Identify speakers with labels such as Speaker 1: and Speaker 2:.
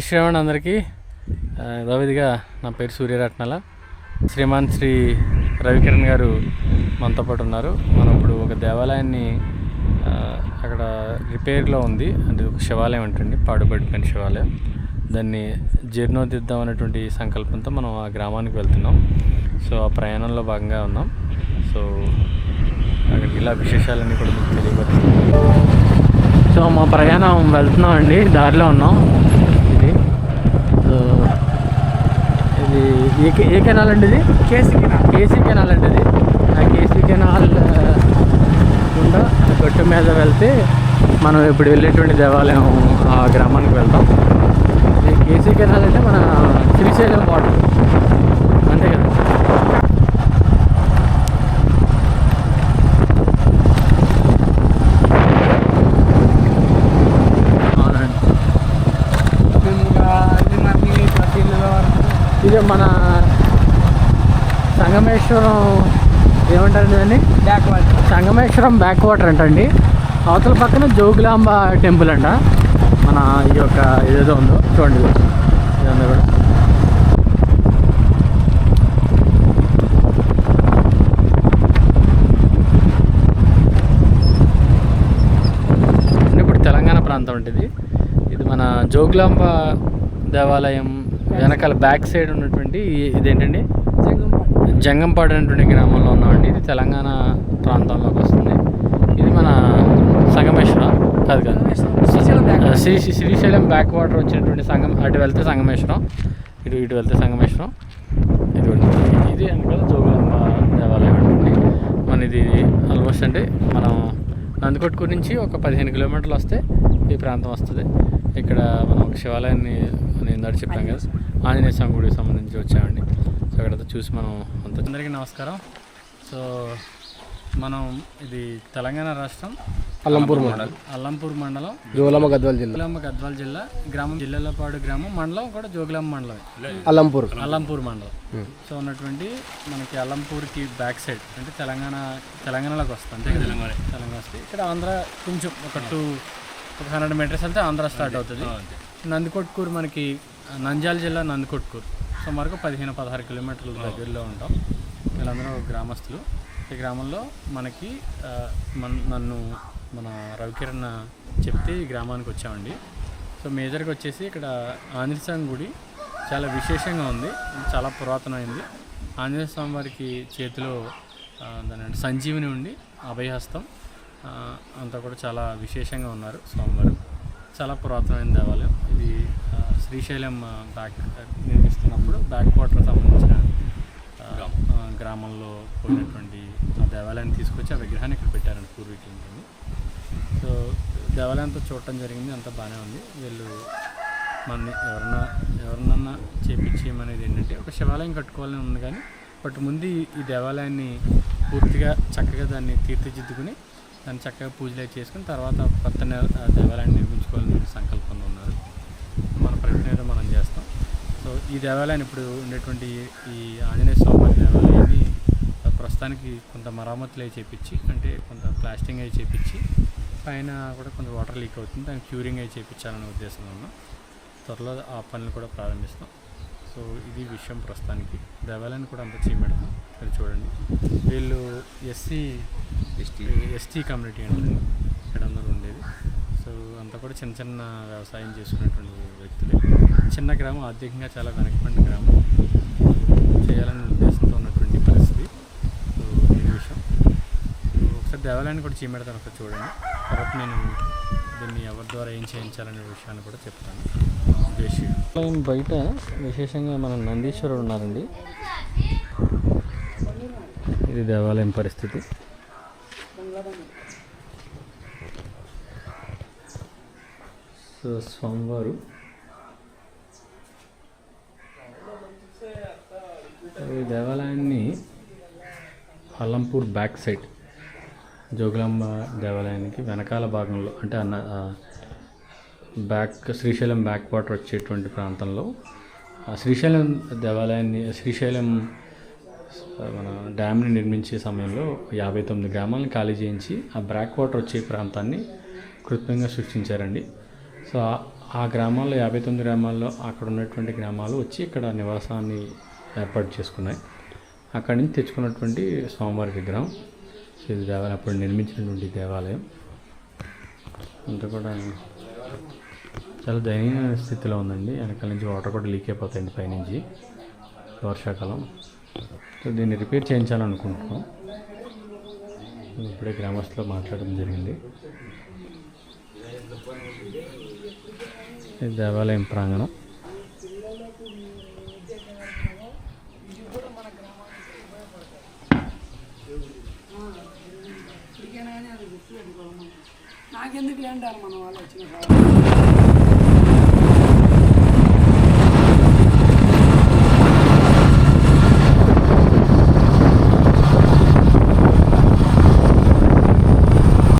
Speaker 1: శ్రీరావణ అందరికీ యథావిధిగా నా పేరు సూర్యరత్నాల. శ్రీమాన్ శ్రీ రవికిరణ్ గారు మనతో పాటు ఉన్నారు. మనం ఇప్పుడు ఒక దేవాలయాన్ని అక్కడ రిపేర్లో ఉంది, అది ఒక శివాలయం అంటండి, పాడుబడిపోయిన శివాలయం. దాన్ని జీర్ణోద్దిద్దాం అనేటువంటి సంకల్పంతో మనం ఆ గ్రామానికి వెళ్తున్నాం. సో ఆ ప్రయాణంలో భాగంగా ఉన్నాం. సో అక్కడికి ఇలా విశేషాలన్నీ కూడా మీకు తెలియపరుస్తున్నాం. సో మా ప్రయాణం వెళ్తున్నాం అండి, దారిలో ఉన్నాం. ఇది ఏ కెనాల్ అండి? ఇది కేసీ కెనాల్ అండి. ఇది ఆ కేసీ కెనాల్ గుండా గట్టు మీద వెళ్తే మనం ఇప్పుడు వెళ్ళేటువంటి దేవాలయం ఆ గ్రామానికి వెళ్తాం. ఈ కేసీ కెనాల్ అంటే మన శ్రీశైలం వాటర్ అంతే కదా. ఇది మన సంగమేశ్వరం ఏమంటారు దాన్ని, సంగమేశ్వరం బ్యాక్ వాటర్ అంటండి. అవతల పక్కన జోగులాంబ టెంపుల్ అంట. మన ఈ యొక్క ఏదేదో ఉందో చూడండి, ఇదంతా కూడా ఇప్పుడు తెలంగాణ ప్రాంతం ఉంటుంది. ఇది మన జోగులాంబ దేవాలయం వెనకాల బ్యాక్ సైడ్ ఉన్నటువంటి ఇదేంటండి, జంగంపాడు అనేటువంటి గ్రామంలో ఉన్నామండి. ఇది తెలంగాణ ప్రాంతంలోకి వస్తుంది. ఇది మన సంగమేశ్వరం కాదు, శ్రీశైలం బ్యాక్ వాటర్ వచ్చినటువంటి అటు వెళ్తే సంగమేశ్వరం, ఇటు వెళ్తే సంగమేశ్వరం. ఇది వెనకాల జోగులాంబ దేవాలయం అండి. మన ఇది ఆల్మోస్ట్ అంటే మనం నందికొట్కూరు నుంచి ఒక 15 కిలోమీటర్లు వస్తే ఈ ప్రాంతం వస్తుంది. ఇక్కడ మనం ఒక శివాలయాన్ని నేను దాడి చెప్పాం కదా, ఆంజనేయ స్వామి గుడికి సంబంధించి వచ్చామండి. సో అక్కడ చూసి మనం అందరికీ నమస్కారం. సో మనం ఇది తెలంగాణ రాష్ట్రం అల్లంపూర్ మండలం
Speaker 2: జోగులాంబ
Speaker 1: గద్వాల జిల్లా గ్రామం జిల్లెలపాడు గ్రామం, మండలం కూడా జోగులాంబ మండలం, అల్లంపూర్ మండలం. సో ఉన్నటువంటి మనకి అల్లంపూర్కి బ్యాక్ సైడ్ అంటే తెలంగాణలోకి వస్తుంది. అంతే తెలంగాణ వస్తే ఇక్కడ ఆంధ్ర కొంచెం ఒక 100 మీటర్స్ వెళ్తే ఆంధ్ర స్టార్ట్ అవుతుంది. నందికొట్కూరు మనకి నంద్యాల జిల్లా నందికొట్కూరు సుమారుగా 15-16 కిలోమీటర్ల దగ్గరలో ఉంటాం. వీళ్ళందరూ గ్రామస్తులు. ఈ గ్రామంలో మనకి మన రవికిరణ్ చెప్తే ఈ గ్రామానికి వచ్చామండి. సో మేజర్గా వచ్చేసి ఇక్కడ ఆంజనేయ స్వామి గుడి చాలా విశేషంగా ఉంది, చాలా పురాతనమైంది. ఆంజనేయ స్వామి వారికి చేతిలో దాని సంజీవిని ఉండి అభయహస్తం అంతా కూడా చాలా విశేషంగా ఉన్నారు స్వామివారు. చాలా పురాతనమైన దేవాలయం ఇది. శ్రీశైలం నిర్మిస్తున్నప్పుడు బ్యాక్ వాటర్ సంబంధించిన గ్రామంలో పోయినటువంటి ఆ దేవాలయాన్ని తీసుకొచ్చి ఆ విగ్రహాన్ని ఇక్కడ పెట్టారండి పూర్వీకులు. సో దేవాలయంతో చూడటం జరిగింది, అంతా బాగానే ఉంది. వీళ్ళు మన ఎవరినన్నా చేపించేయమనేది ఏంటంటే ఒక శివాలయం కట్టుకోవాలని ఉంది, కానీ బట్ ముందు ఈ దేవాలయాన్ని పూర్తిగా చక్కగా దాన్ని తీర్చిదిద్దుకుని దాన్ని చక్కగా పూజలు చేసుకుని తర్వాత కొత్త దేవాలయాన్ని నిర్మించుకోవాలని సంకల్పంలో ఉన్నారు. మన ప్రయత్నం ఏదో మనం చేస్తాం. సో ఈ దేవాలయాన్ని ఇప్పుడు ఉండేటువంటి ఈ ఆంజనేయ స్వామి దేవాలయాన్ని ప్రస్తుతానికి కొంత మరమ్మతులు అవి చేపించి, అంటే కొంత ప్లాస్టింగ్ అవి చేపించి, పైన కూడా కొంత వాటర్ లీక్ అవుతుంది, దాన్ని క్యూరింగ్ అవి చేయించాలనే ఉద్దేశంలో ఉన్నాం. త్వరలో ఆ పనులు కూడా ప్రారంభిస్తాం. సో ఇది విషయం ప్రస్తుతానికి. దేవాలయాన్ని కూడా అంతా చేయబెడతాం. ఇక్కడ చూడండి, వీళ్ళు ఎస్టీ కమ్యూనిటీ అంటే ఇక్కడ అందరూ ఉండేది. సో అంతా కూడా చిన్న వ్యవసాయం చేసుకునేటువంటి వ్యక్తులే. చిన్న గ్రామం, ఆర్థికంగా చాలా వెనకబడిన గ్రామం, చేయాలనే ఉద్దేశంతో ఉన్నటువంటి పరిస్థితి. సో ఈ విషయం ఒకసారి దేవాలయాన్ని కూడా చేయబెడతాను, ఒకసారి చూడండి. తర్వాత నేను దీన్ని ఎవరి ద్వారా ఏం చేయించాలనే విషయాన్ని కూడా చెప్తాను. దేవాలయం బయట విశేషంగా మన నందీశ్వరుడు ఉన్నారండి. ఇది దేవాలయం పరిస్థితి. సో స్వామివారు ఈ దేవాలయాన్ని అల్లంపూర్ బ్యాక్ సైడ్ జోగులాంబ దేవాలయానికి వెనకాల భాగంలో అంటే శ్రీశైలం బ్యాక్ వాటర్ వచ్చేటువంటి ప్రాంతంలో శ్రీశైలం దేవాలయాన్ని మన డ్యామ్ని నిర్మించే సమయంలో 59 గ్రామాలను ఖాళీ చేయించి ఆ బ్యాక్ వాటర్ వచ్చే ప్రాంతాన్ని కృత్రిమంగా సృష్టించారండి. సో ఆ గ్రామాల్లో 59 గ్రామాల్లో అక్కడ ఉన్నటువంటి గ్రామాలు వచ్చి ఇక్కడ నివాసాన్ని ఏర్పాటు చేసుకున్నాయి. అక్కడి నుంచి తెచ్చుకున్నటువంటి స్వామివారి విగ్రహం. ఇది దేవాలయం అప్పుడు నిర్మించినటువంటి దేవాలయం. అంతా కూడా చాలా దయనీయ స్థితిలో ఉందండి. వెనకాల నుంచి వాటర్ కూడా లీక్ అయిపోతాయండి పైనుంచి వర్షాకాలం. సో దీన్ని రిపేర్ చేయించాలనుకుంటున్నాం. ఇప్పుడే గ్రామస్తులు మాట్లాడడం జరిగింది. ఇది దేవాలయం ప్రాంగణం.
Speaker 2: నాకెందుకు అంటారు మన వాళ్ళు వచ్చిన